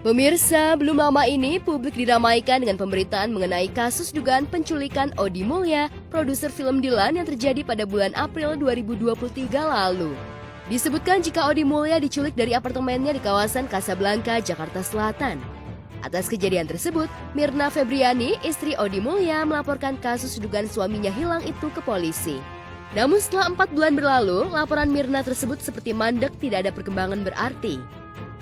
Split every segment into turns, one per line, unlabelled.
Pemirsa, belum lama ini publik diramaikan dengan pemberitaan mengenai kasus dugaan penculikan Odi Mulya, produser film Dilan yang terjadi pada bulan April 2023 lalu. Disebutkan jika Odi Mulya diculik dari apartemennya di kawasan Kasablanka, Jakarta Selatan. Atas kejadian tersebut, Mirna Febriani, istri Odi Mulya, melaporkan kasus dugaan suaminya hilang itu ke polisi. Namun setelah 4 bulan berlalu, laporan Mirna tersebut seperti mandek, tidak ada perkembangan berarti.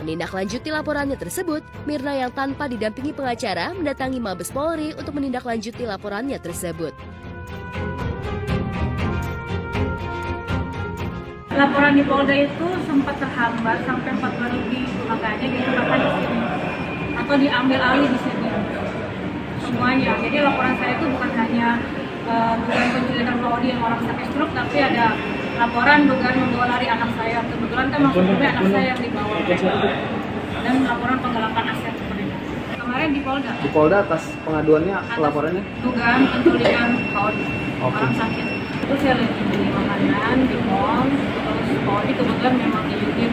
Menindaklanjuti laporannya tersebut, Mirna yang tanpa didampingi pengacara mendatangi Mabes Polri untuk menindaklanjuti laporannya tersebut.
Laporan di Polda itu sempat terhambat sampai 4 bulan lebih, makanya ditempatkan di sini atau diambil alih di sini semuanya. Jadi laporan saya itu bukan hanya dugaan penculikan Pak Odi yang orang sakit stroke, tapi ada laporan dugaan membawa lari anak saya. Kebetulan kan maksudnya anak saya yang dibawa, dan laporan penggelapan aset mereka. Kemarin di Polda.
Di Polda atas pengaduannya, laporannya?
Dugaan penculikan Pak Odi, orang sakit. Itu saya lagi beli makanan di mall, terus Pak Odi kebetulan memang di unit,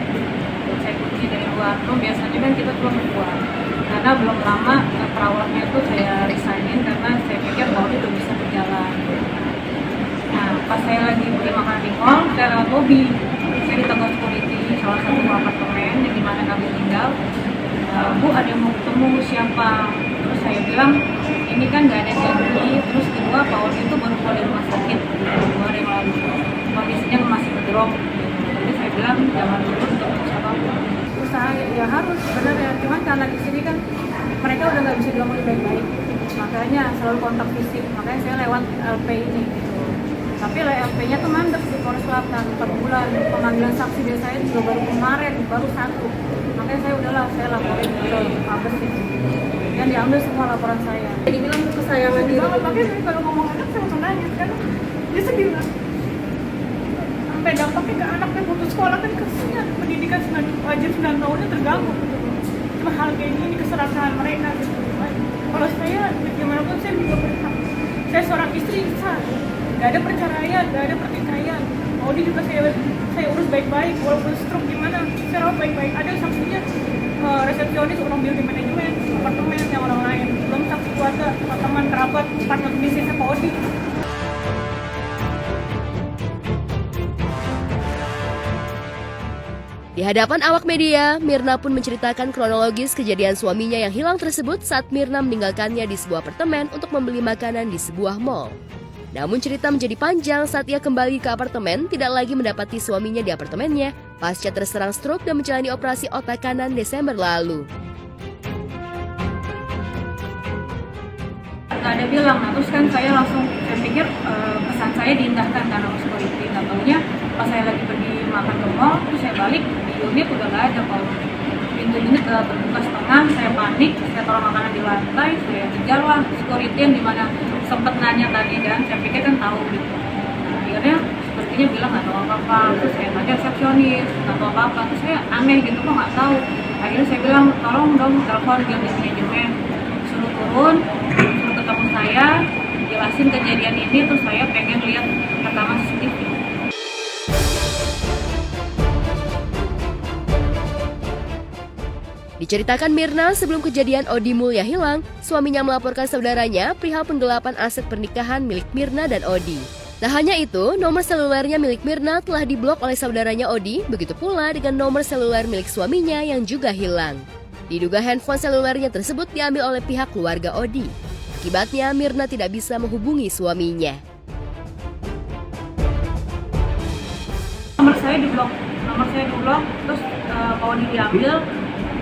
saya kunci dari luar. Biasanya kan kita cuma berdua. Karena belum lama perawatnya itu saya resignin karena saya pikir Pak Odi udah bisa berjalan. Nah, pas saya lagi beli makanan di mall, saya lewat lobby. Saya ditangkap security salah satu apartemen yang dimana kami tinggal. Bu, ada yang mau ketemu siapa? Terus saya bilang, ini kan nggak ada janji. Terus kedua, Pak Odi itu baru keluar dari rumah sakit 2 hari yang lalu. Kondisinya masih ngedrop. Jadi saya bilang, jangan dulu untuk siapapun. Usaha ya harus, benar ya. Cuman karena di sini kan mereka udah nggak bisa diomongin baik-baik. Makanya selalu kontak fisik. Makanya saya lewat LP ini. Tapi LP-nya tuh mandek di Polres Selatan 4 bulan. Pemanggilan saksi biasa saya juga baru kemarin, baru 1. Makanya saya udahlah, saya laporin ke Mabes itu. Dan diambil semua laporan saya.
Dibilang kesayangan diri.
Makanya saya kalau ngomong anak saya langsung nangis kan. Dia sedih lah. Sampai dampaknya ke anaknya putus sekolah kan kasihan. Pendidikan wajib 9 tahunnya terganggu. Cuma hal kayak gini keserakahan mereka gitu. Kalau saya gimana pun saya juga berhak. Saya seorang istri sah. Gak ada perceraian, gak ada pertikaian. Audi juga saya urus baik-baik, walaupun stroke gimana, saya rawat baik-baik. Ada saksinya resepsionis, orang building manajemen, apartemen yang orang lain. Belum saksi keluarga, teman, kerabat, partner bisnisnya Pak Odi.
Di hadapan awak media, Mirna pun menceritakan kronologis kejadian suaminya yang hilang tersebut saat Mirna meninggalkannya di sebuah apartemen untuk membeli makanan di sebuah mall. Namun cerita menjadi panjang saat ia kembali ke apartemen, tidak lagi mendapati suaminya di apartemennya pasca terserang stroke dan menjalani operasi otak kanan Desember lalu.
Gak ada bilang, nah terus kan saya pikir pesan saya diindahkan karena security. Gak taunya pas saya lagi pergi makan ke mall, terus saya balik di unit udah gak ada Pak. Pintu unit terbuka setengah, saya panik, saya taruh makanan di lantai, saya kejar lah security yang dimana sempat nanya tadi dan saya pikir kan tahu gitu. Nah, akhirnya sepertinya bilang nggak tahu apa-apa, terus saya tanya resepsionis nggak tahu apa-apa, terus saya aneh gitu kok nggak tahu. Akhirnya saya bilang tolong dong telepon building manajemen, suruh turun, suruh ketemu saya, jelasin kejadian ini, terus saya pengen lihat rekaman CCTV.
Diceritakan Mirna, sebelum kejadian Odi Mulya hilang, suaminya melaporkan saudaranya perihal penggelapan aset pernikahan milik Mirna dan Odi. Tak hanya itu, nomor selulernya milik Mirna telah diblok oleh saudaranya Odi, begitu pula dengan nomor seluler milik suaminya yang juga hilang. Diduga handphone selulernya tersebut diambil oleh pihak keluarga Odi. Akibatnya, Mirna tidak bisa menghubungi suaminya.
Nomor saya diblok, terus Pak Odi diambil.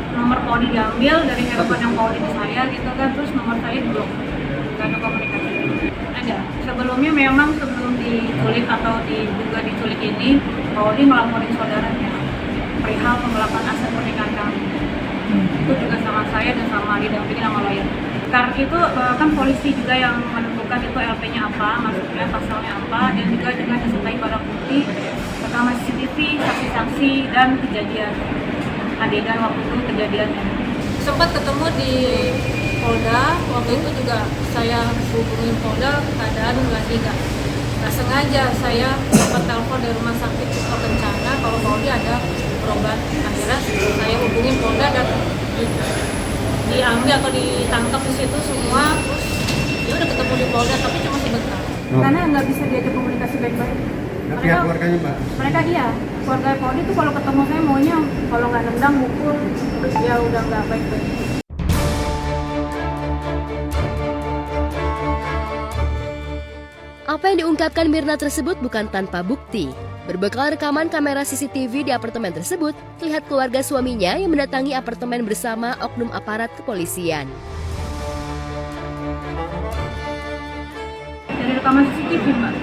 Nomor Pak Odi diambil dari handphone yang Pak Odi di saya gitu kan, terus nomor saya diblok, nggak ada komunikasi. Ada sebelumnya memang sebelum diculik atau diduga diculik ini, Pak Odi melaporin saudaranya perihal penggelapan aset pernikahan kami. Itu juga sama saya dan sama didampingi sama lawyer. Karena itu kan polisi juga yang menentukan itu LP-nya apa, maksudnya pasalnya apa, dan juga dengan disertai barang bukti, rekaman CCTV, saksi-saksi dan kejadian. Adegan waktu itu kejadiannya.
Sempat ketemu di Polda, waktu itu juga saya hubungin Polda, keadaan lagi nggak sengaja saya dapat telepon dari rumah sakit Pusat Kencana kalau Pak Odi ada berobat. Akhirnya saya hubungin Polda dan diambil atau ditangkap di situ semua, terus dia udah ketemu di Polda tapi cuma sebentar.
Karena nggak bisa diajak komunikasi baik-baik.
Pihak keluarganya Mbak?
Mereka iya, keluarga Paudi tuh kalau ketemu saya maunya kalau nggak nendang mukul, terus dia udah nggak baik-baik.
Apa yang diungkapkan Mirna tersebut bukan tanpa bukti. Berbekal rekaman kamera CCTV di apartemen tersebut, terlihat keluarga suaminya yang mendatangi apartemen bersama oknum aparat kepolisian.
Dari rekaman CCTV, Mbak.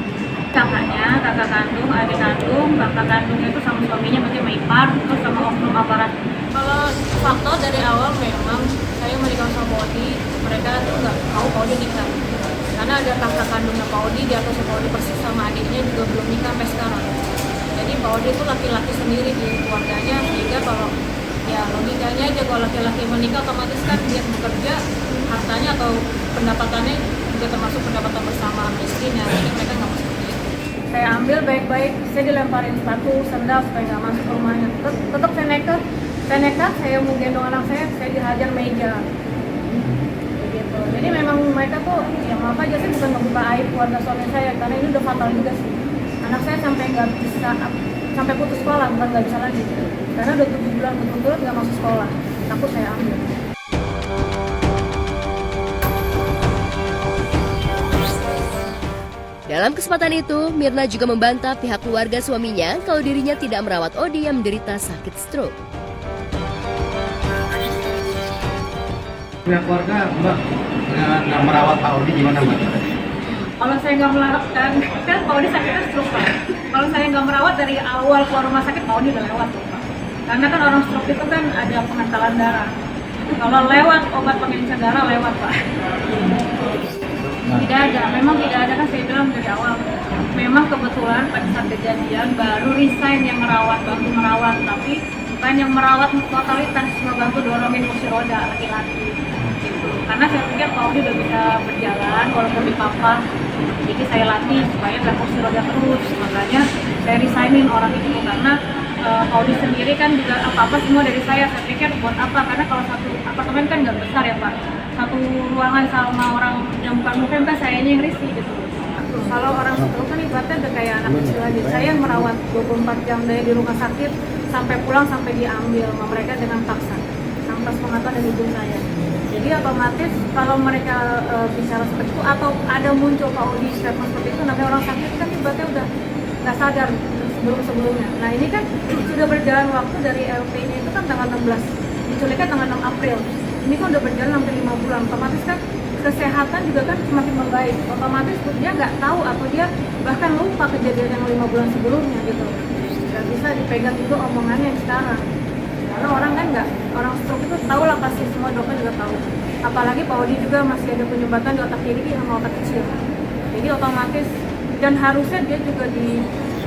Kakaknya, kakak kandung, adik kandung, kakak kandungnya itu sama suaminya berarti sama ipar, terus sama oknum aparat.
Kalau faktor dari awal memang saya menikah sama Paudi, mereka tuh nggak tahu Paudi nikah. Karena ada kakak kandungnya Paudi, di atas Paudi persis sama adiknya juga belum nikah sampai sekarang. Jadi Paudi itu laki-laki sendiri di keluarganya, sehingga kalau ya logikanya aja kalau laki-laki menikah otomatis kan dia bekerja, hartanya atau pendapatannya juga termasuk pendapatan bersama istrinya, jadi mereka nggak mau seperti itu.
Saya ambil baik-baik, saya dilemparin sepatu, sendal supaya nggak masuk ke rumahnya. Tetap saya nekat, saya mau gendong anak saya dihajar meja. Gitu. Jadi memang mereka tuh, ya maaf aja sih bukan membuka aib keluarga suami saya, karena ini udah fatal juga sih. Anak saya sampai nggak bisa, sampai putus sekolah, bukan nggak bisa lagi. Karena udah 7 bulan berturut-turut nggak masuk sekolah, takut saya ambil.
Dalam kesempatan itu, Mirna juga membantah pihak keluarga suaminya kalau dirinya tidak merawat Odi yang menderita sakit stroke.
Pihak keluarga Mbak nggak merawat Pak Odi gimana Mbak?
Kalau saya nggak merawat, kan Pak Odi sakitnya stroke Pak. Kalau saya nggak merawat dari awal keluar rumah sakit, Pak Odi udah lewat tuh Pak. Karena kan orang stroke itu kan ada pengentalan darah. Kalau lewat obat pengencer darah lewat Pak. Tidak ada, memang tidak ada, kan saya bilang dari awal. Memang kebetulan pada saat kejadian baru resign yang merawat, bantu merawat, tapi bukan yang merawat totalitas, cuma bantu dorongin kursi roda laki-laki. Gitu. Karena saya pikir Pak Odi udah bisa berjalan walaupun di papa, jadi saya latih supaya nggak kursi roda terus. Makanya saya resignin orang itu karena Pak Odi sendiri kan juga apa-apa semua dari saya pikir buat apa, karena kalau satu apartemen kan nggak besar ya Pak, satu ruangan sama orang yang bukan mungkin kan sayanya yang risih gitu. Kalau orang stroke kan ibaratnya udah kayak anak kecil aja, saya yang merawat 24 jam dari di rumah sakit sampai pulang sampai diambil sama mereka dengan paksa tanpa sepengetahuan dari ibu saya. Jadi otomatis kalau mereka bicara seperti itu atau ada muncul Pak Odi statement seperti itu, namanya orang sakit kan ibaratnya udah nggak sadar sebelumnya. Nah ini kan sudah berjalan waktu dari LP-nya itu kan tanggal 16, diculiknya tanggal 6 April. Ini kan udah berjalan hampir 5 bulan, otomatis kan kesehatan juga kan semakin membaik. Otomatis dia nggak tahu atau dia bahkan lupa kejadian yang 5 bulan sebelumnya gitu. Nggak bisa dipegang itu omongannya yang sekarang. Karena orang kan nggak, orang stroke itu tahu lah pasti, semua dokter juga tahu. Apalagi Pak Odi juga masih ada penyumbatan di otak kiri sama otak kecil. Jadi otomatis, dan harusnya dia juga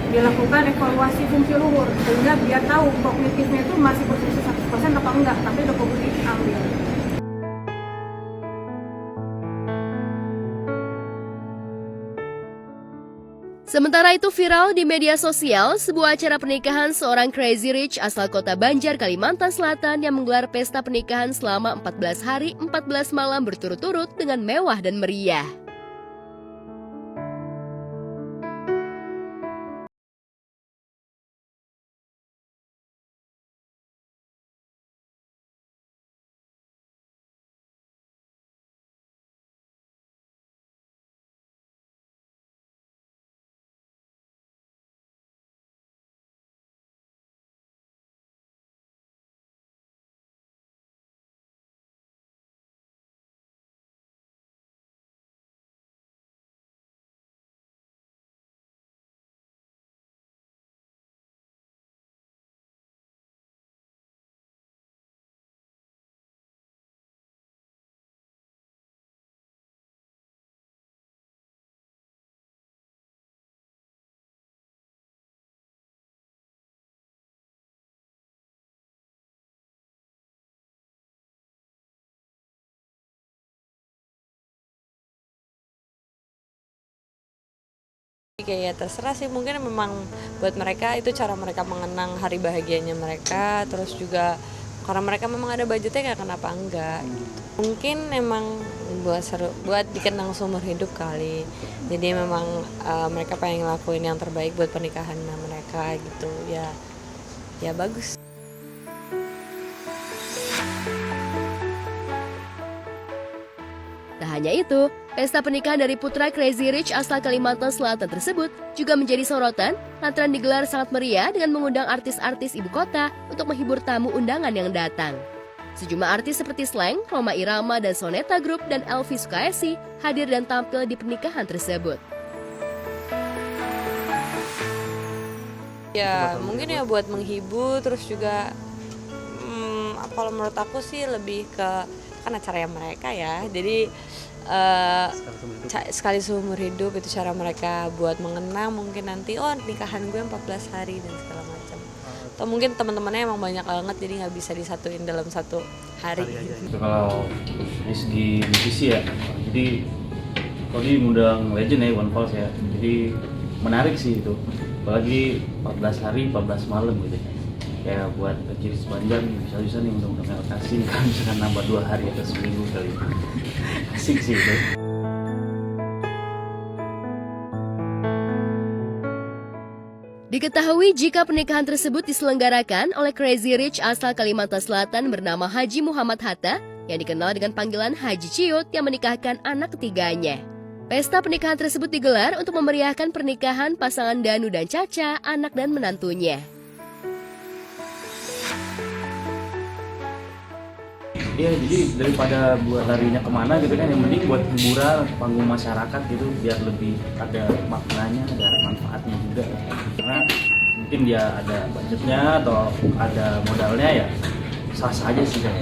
dilakukan evaluasi fungsi luhur sehingga biar tahu kognitifnya itu masih berfungsi 100% apa enggak, tapi udah kognitif ambil.
Sementara itu viral di media sosial sebuah acara pernikahan seorang Crazy Rich asal kota Banjar, Kalimantan Selatan yang menggelar pesta pernikahan selama 14 hari 14 malam berturut-turut dengan mewah dan meriah.
Kayak terserah sih, mungkin memang buat mereka itu cara mereka mengenang hari bahagianya mereka. Terus juga karena mereka memang ada budgetnya, kenapa enggak gitu. Mungkin memang buat seru, buat dikenang seumur hidup kali. Jadi memang mereka pengen ngelakuin yang terbaik buat pernikahan mereka gitu ya. Ya bagus.
Tak hanya itu, pesta pernikahan dari putra Crazy Rich asal Kalimantan Selatan tersebut juga menjadi sorotan lantaran digelar sangat meriah dengan mengundang artis-artis ibu kota untuk menghibur tamu undangan yang datang. Sejumlah artis seperti Slank, Rhoma Irama, dan Soneta Group dan Elvi Sukaesi hadir dan tampil di pernikahan tersebut.
Ya mungkin ya buat menghibur, terus juga kalau menurut aku sih lebih ke kan acara mereka ya, jadi sekali seumur hidup itu cara mereka buat mengenang mungkin nanti nikahan gue 14 hari dan segala macam. Atau mungkin teman-temannya emang banyak banget jadi nggak bisa disatuin dalam satu hari.
Kalau dari segi musisi ya, jadi kalau dia ngundang legend ya, One Falls ya, jadi menarik sih itu, apalagi 14 hari 14 malam gitu ya. Kayak buat Ciris Banjar bisa-bisa nih undang-undang Elkasi kan, misalkan nambah 2 hari atau seminggu kali. Asik sih itu.
Diketahui jika pernikahan tersebut diselenggarakan oleh Crazy Rich asal Kalimantan Selatan bernama Haji Muhammad Hatta yang dikenal dengan panggilan Haji Ciut yang menikahkan anak ketiganya. Pesta pernikahan tersebut digelar untuk memeriahkan pernikahan pasangan Danu dan Caca, anak dan menantunya.
Iya, jadi daripada buat larinya kemana gitu kan, yang penting buat hiburan, panggung masyarakat gitu, biar lebih ada maknanya, ada manfaatnya juga. Karena mungkin dia ada budgetnya atau ada modalnya ya, sah-sah aja sih kan.